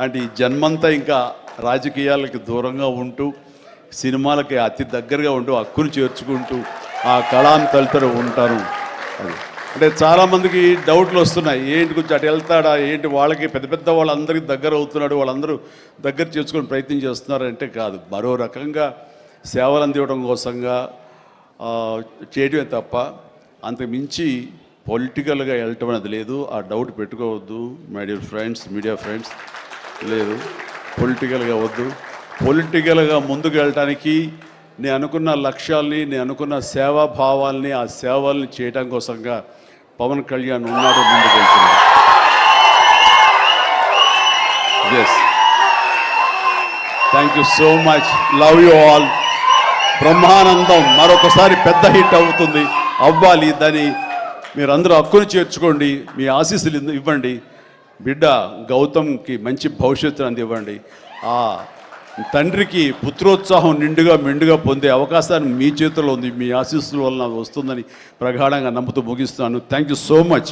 అంటే ఈ జన్మంతా ఇంకా రాజకీయాలకి దూరంగా ఉంటూ సినిమాలకి అతి దగ్గరగా ఉంటూ హక్కును చేర్చుకుంటూ ఆ కళాన్ని తలుతూ ఉంటాను. అది అంటే చాలామందికి డౌట్లు వస్తున్నాయి, ఏంటి కొంచెం అటు వెళ్తాడా ఏంటి, వాళ్ళకి పెద్ద పెద్ద వాళ్ళందరికీ దగ్గర అవుతున్నాడు, వాళ్ళందరూ దగ్గర చేసుకొని ప్రయత్నం చేస్తున్నారంటే కాదు, మరో రకంగా సేవలు అందివ్వడం కోసంగా చేయడమే తప్ప అంతకు మించి పొలిటికల్గా వెళ్ళటం అనేది లేదు. ఆ డౌట్ పెట్టుకోవద్దు my dear friends, media friends, లేదు పొలిటికల్గా వద్దు. పొలిటికల్గా ముందుకు వెళ్ళటానికి నేను అనుకున్న లక్ష్యాల్ని, నేను అనుకున్న సేవాభావాల్ని, ఆ సేవల్ని చేయడం కోసంగా పవన్ కళ్యాణ్ ఉన్నాడు, ముందుకు వెళ్తున్నాడు. Yes, thank you so much, love you all. Brahmanandam మరొకసారి పెద్ద హిట్ అవుతుంది, అవ్వాలి. దాన్ని మీరందరూ హక్కును చేర్చుకోండి, మీ ఆశీస్సులు ఇవ్వండి. బిడ్డ గౌతమ్కి మంచి భవిష్యత్తు అందివ్వండి. ఆ తండ్రికి పుత్రోత్సాహం నిండుగా మెండుగా పొందే అవకాశాన్ని మీ చేతుల్లో ఉంది, మీ ఆశీస్సుల వలన వస్తుందని ప్రగాఢంగా నమ్ముతూ ముగిస్తున్నాను. Thank you so much.